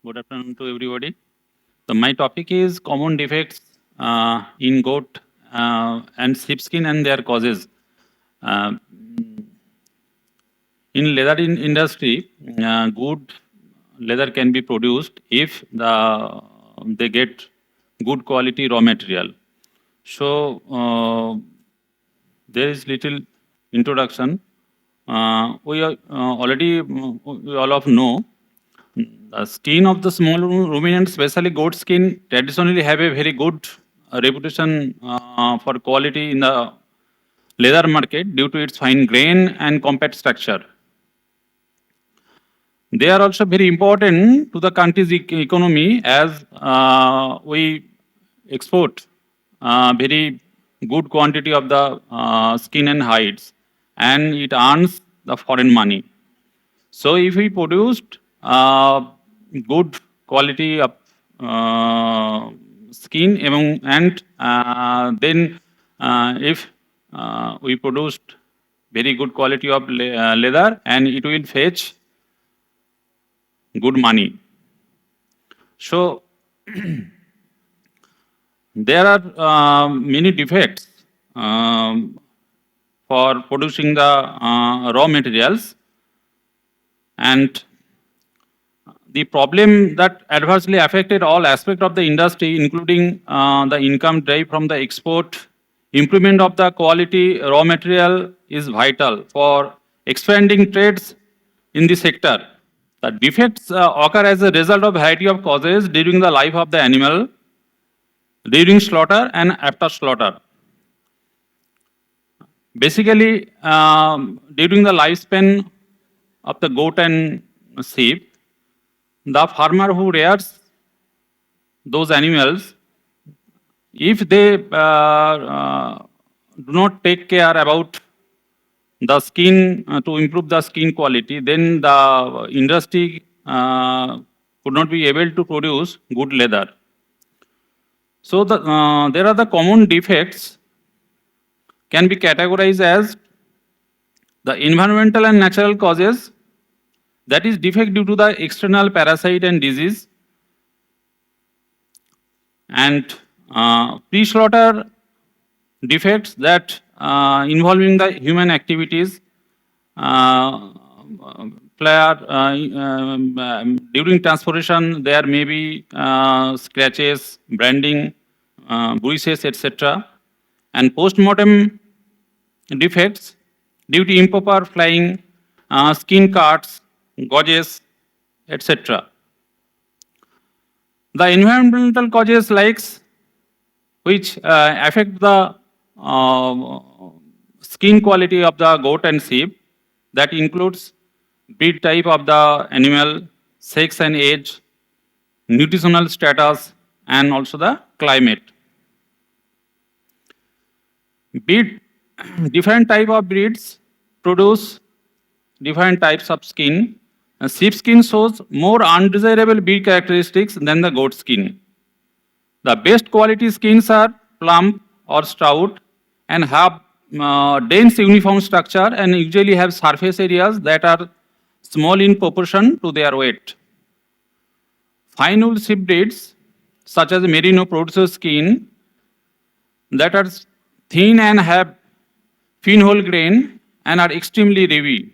Good afternoon to everybody. So my topic is common defects in goat and sheepskin and their causes. Uh, in leather industry, good leather can be produced if they get good quality raw material. So there is little introduction. We all of know the skin of the small ruminant, especially goat skin, traditionally have a very good reputation for quality in the leather market due to its fine grain and compact structure. They are also very important to the country's economy as we export very good quantity of the skin and hides, and it earns the foreign money. So if we produced good quality of skin and then if we produced very good quality of leather, and it will fetch good money. So there are many defects for producing the raw materials, and the problem that adversely affected all aspects of the industry, including the income derived from the export, improvement of the quality raw material is vital for expanding trades in the sector. The defects occur as a result of variety of causes during the life of the animal, during slaughter and after slaughter. Basically, during the lifespan of the goat and sheep, the farmer who rears those animals, if they do not take care about the skin to improve the skin quality, then the industry could not be able to produce good leather. So there are the common defects can be categorized as the environmental and natural causes, that is defect due to the external parasite and disease, and pre-slaughter defects that involving the human activities during transportation there may be scratches, branding, bruises, etc. And post-mortem defects due to improper flying, skin cuts, gouges, etc. The environmental causes which affect the skin quality of the goat and sheep, that includes breed type of the animal, sex and age, nutritional status, and also the climate. Different type of breeds produce different types of skin. Sheepskin shows more undesirable breed characteristics than the goat skin. The best quality skins are plump or stout and have dense uniform structure and usually have surface areas that are small in proportion to their weight. Fine wool sheep breeds such as merino produce skin that are thin and have fin whole grain and are extremely revy.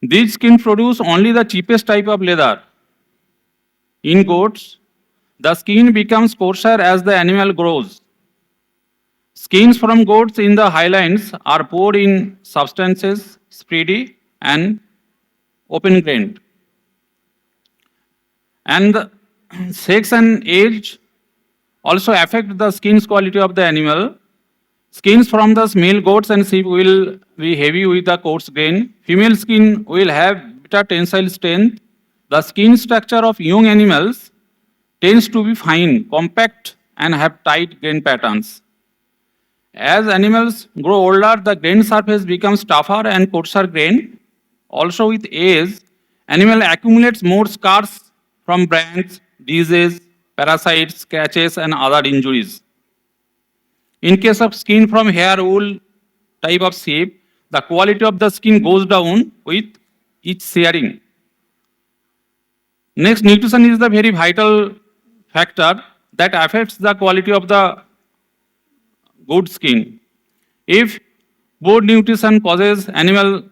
These skins produce only the cheapest type of leather. In goats, the skin becomes coarser as the animal grows. Skins from goats in the highlands are poor in substances, spready and open-grained. And the sex and age also affect the skin's quality of the animal. Skins from the male goats and sheep will be heavy with the coarse grain. Female skin will have better tensile strength. The skin structure of young animals tends to be fine, compact, and have tight grain patterns. As animals grow older, the grain surface becomes tougher and coarser grain. Also with age, animal accumulates more scars from brands, diseases, parasites, scratches, and other injuries. In case of skin from hair wool type of sheep, the quality of the skin goes down with each shearing. Next, nutrition is the very vital factor that affects the quality of the good skin. If poor nutrition causes animal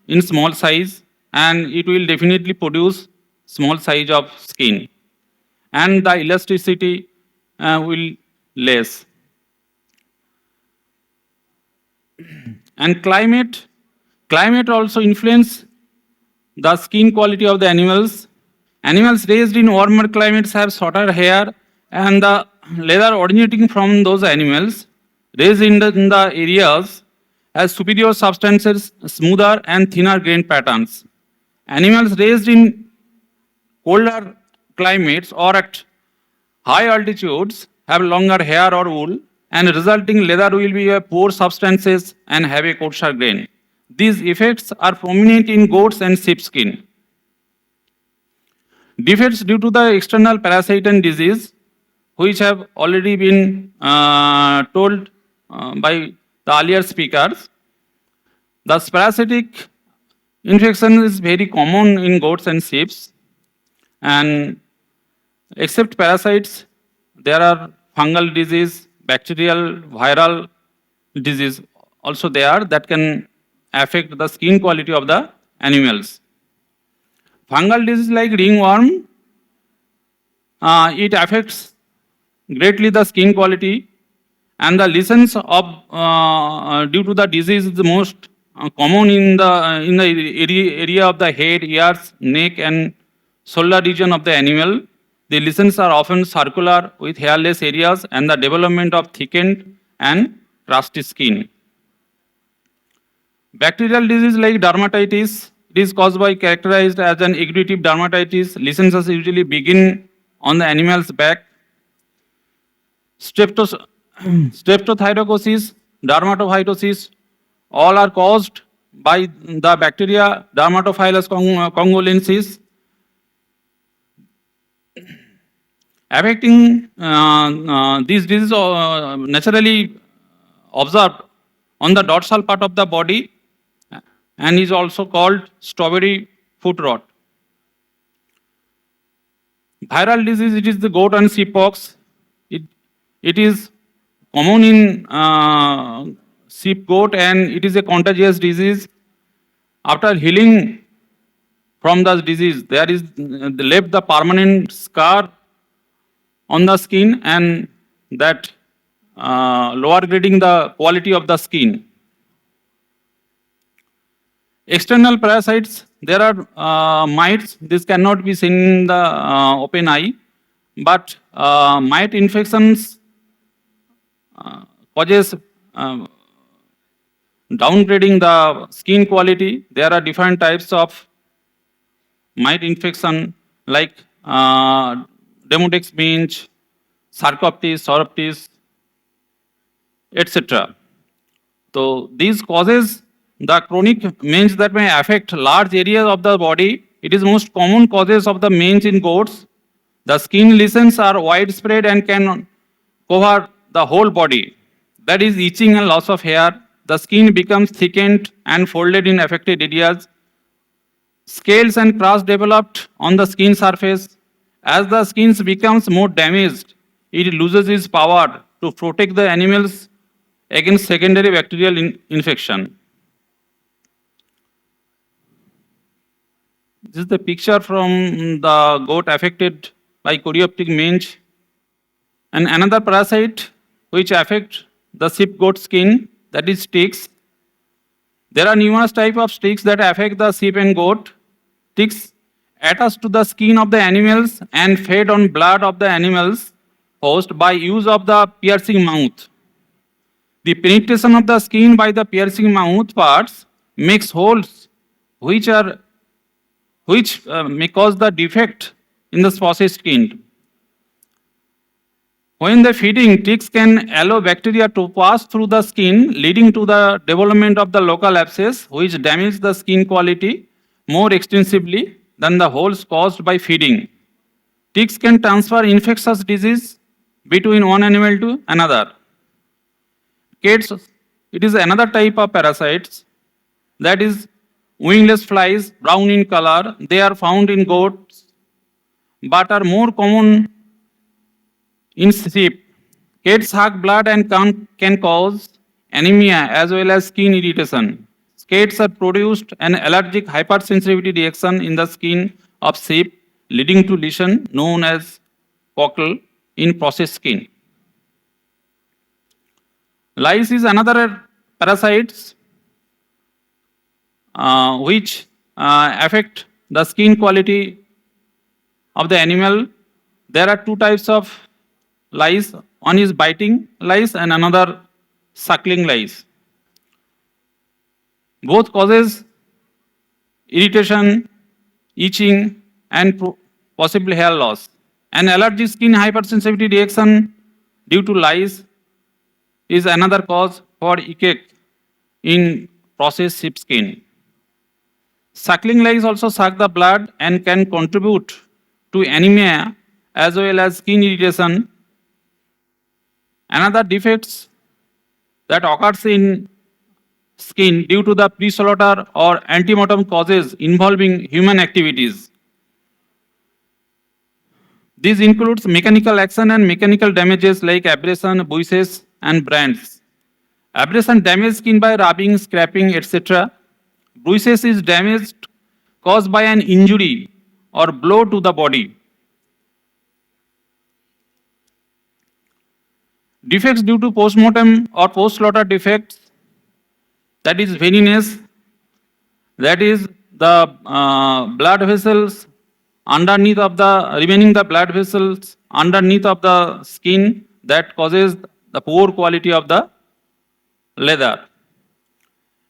in small size, and it will definitely produce small size of skin, and the elasticity will less. And climate also influence the skin quality of the animals. Animals raised in warmer climates have shorter hair, and the leather originating from those animals raised in the areas has superior substances, smoother and thinner grain patterns. Animals raised in colder climates or at high altitudes have longer hair or wool, and resulting leather will be a poor substances and have a coarser grain. These effects are prominent in goats and sheepskin. Defects due to the external parasite and disease, which have already been told by the earlier speakers. The parasitic infection is very common in goats and sheep, and except parasites, there are fungal disease, bacterial, viral disease also there that can affect the skin quality of the animals. Fungal disease like ringworm, it affects greatly the skin quality, and the lesions of due to the disease is the most common in the area of the head, ears, neck, and shoulder region of the animal. The lesions are often circular with hairless areas and the development of thickened and crusty skin. Bacterial disease like dermatitis, it is caused by characterized as an exudative dermatitis. Lesions usually begin on the animal's back. Streptothyrocosis, dermatophytosis, all are caused by the bacteria Dermatophilus congolensis. Affecting these diseases naturally observed on the dorsal part of the body and is also called strawberry foot rot. Viral disease, it is the goat and sheep pox. It is common in sheep goat and it is a contagious disease. After healing from the disease, there is left the permanent scar on the skin and that lower grading the quality of the skin. External parasites, there are mites. This cannot be seen in the open eye, but mite infections causes downgrading the skin quality. There are different types of mite infection like Demodex binge, Sarcoptes, Sauroptes, etc. So these causes the chronic mange that may affect large areas of the body. It is most common causes of the mange in goats. The skin lesions are widespread and can cover the whole body. That is itching and loss of hair. The skin becomes thickened and folded in affected areas. Scales and crust developed on the skin surface. As the skin becomes more damaged, it loses its power to protect the animals against secondary bacterial infection. This is the picture from the goat affected by choreoptic mange. And another parasite which affect the sheep goat skin, that is ticks. There are numerous types of ticks that affect the sheep and goat. Ticks attach to the skin of the animals and feed on blood of the animals host by use of the piercing mouth. The penetration of the skin by the piercing mouth parts makes holes which may cause the defect in the processed skin. When the feeding, ticks can allow bacteria to pass through the skin, leading to the development of the local abscess, which damage the skin quality more extensively than the holes caused by feeding. Ticks can transfer infectious disease between one animal to another. Cats, it is another type of parasites, that is wingless flies, brown in color. They are found in goats but are more common in sheep. Cats suck blood and can cause anemia as well as skin irritation. Cats are produced an allergic hypersensitivity reaction in the skin of sheep, leading to lesion known as cockle in processed skin. Lice is another parasite which affect the skin quality of the animal. There are two types of lice. One is biting lice and another suckling lice. Both causes irritation, itching, and possibly hair loss. An allergic skin hypersensitivity reaction due to lice is another cause for ick in processed sheepskin. Suckling lice also suck the blood and can contribute to anemia as well as skin irritation. Another defects that occurs in skin due to the pre-slaughter or antemortem causes involving human activities. This includes mechanical action and mechanical damages like abrasion, bruises, and brands. Abrasion damage skin by rubbing, scraping, etc. Bruises is damage caused by an injury or blow to the body. Defects due to postmortem or post-slaughter defects, that is veneniness, that is the blood vessels underneath of the remaining the blood vessels underneath of the skin that causes the poor quality of the leather.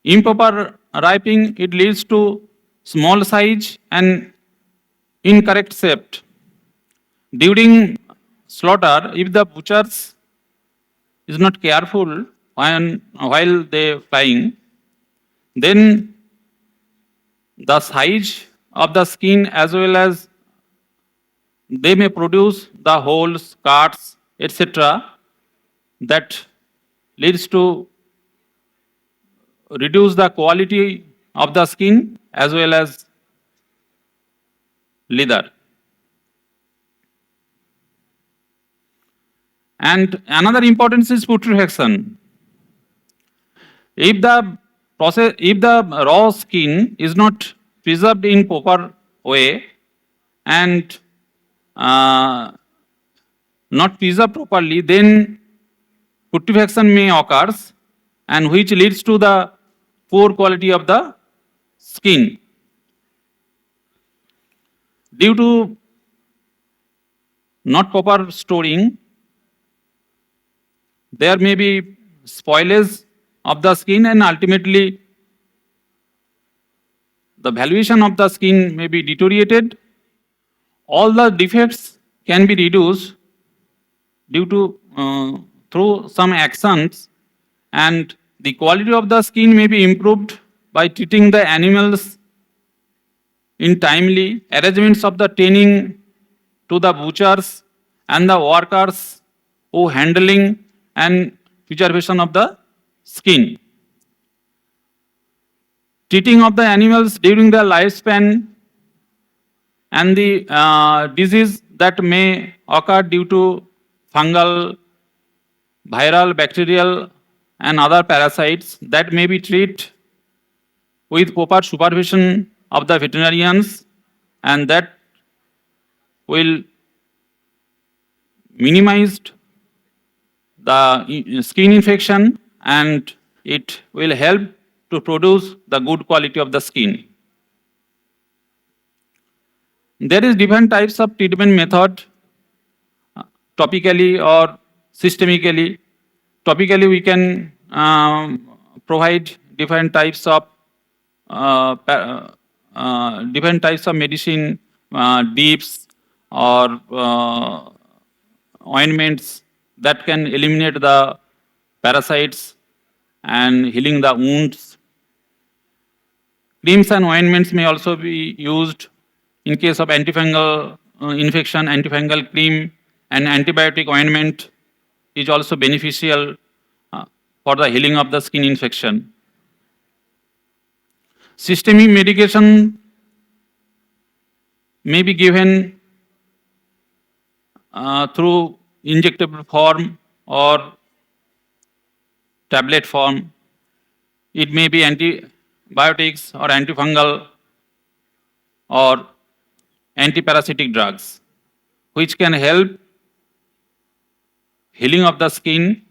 Improper ripening, it leads to small size and incorrect shape. During slaughter, if the butchers is not careful while they flying, then the size of the skin as well as they may produce the holes, cuts, etc. that leads to reduce the quality of the skin as well as leather. And another importance is putrefaction. If the raw skin is not preserved in proper way and not preserved properly, then putrefaction may occur, and which leads to the poor quality of the skin. Due to not proper storing, there may be spoilage of the skin, and ultimately the valuation of the skin may be deteriorated. All the defects can be reduced due to through some actions, and the quality of the skin may be improved by treating the animals in timely arrangements of the training to the butchers and the workers who handling and preservation of the skin. Treating of the animals during their lifespan and the disease that may occur due to fungal, viral, bacterial, and other parasites that may be treated with proper supervision of the veterinarians, and that will minimize the skin infection, and it will help to produce the good quality of the skin. There is different types of treatment method, topically or systemically. Topically, we can provide different types of medicine, dips or ointments that can eliminate the parasites and healing the wounds. Creams and ointments may also be used in case of antifungal infection. Antifungal cream and antibiotic ointment is also beneficial for the healing of the skin infection. Systemic medication may be given through injectable form or tablet form. It may be antibiotics or antifungal or antiparasitic drugs, which can help healing of the skin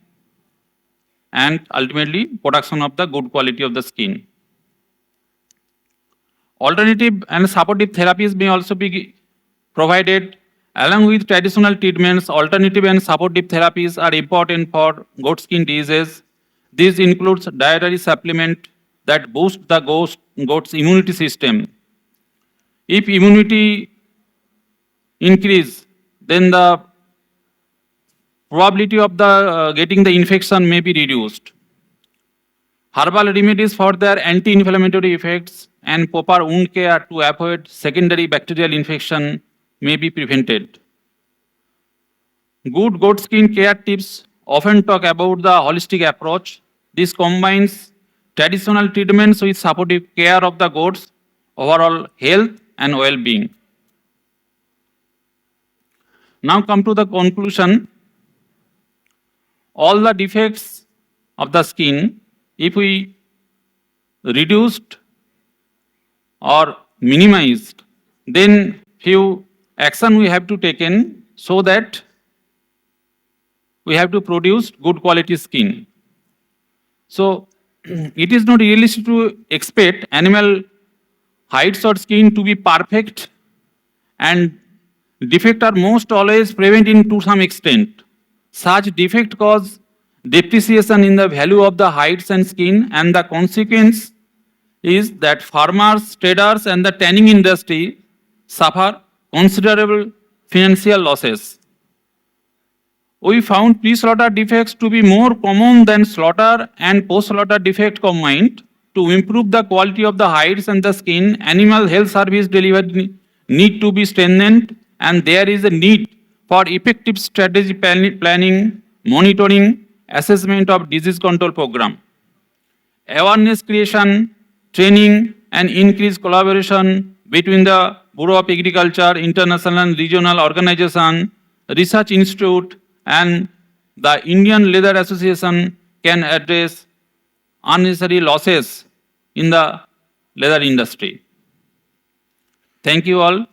and ultimately production of the good quality of the skin. Alternative and supportive therapies may also be provided. Along with traditional treatments, alternative and supportive therapies are important for goat skin diseases. This includes dietary supplement that boost the goat's immunity system. If immunity increase, then the probability of the getting the infection may be reduced. Herbal remedies for their anti-inflammatory effects and proper wound care to avoid secondary bacterial infection may be prevented. Good goat skin care tips often talk about the holistic approach. This combines traditional treatments with supportive care of the goat's overall health and well-being. Now come to the conclusion. All the defects of the skin, if we reduced or minimized, then few action we have to taken so that we have to produce good quality skin. So it is not realistic to expect animal hides or skin to be perfect, and defects are most always prevented to some extent. Such defect cause depreciation in the value of the hides and skin, and the consequence is that farmers, traders, and the tanning industry suffer considerable financial losses. We found pre-slaughter defects to be more common than slaughter and post-slaughter defect combined. To improve the quality of the hides and the skin, animal health service delivery need to be strengthened, and there is a need for effective strategy planning, monitoring, assessment of disease control program. Awareness creation, training, and increased collaboration between the Bureau of Agriculture, international and regional organization, research institute, and the Indian Leather Association can address unnecessary losses in the leather industry. Thank you all.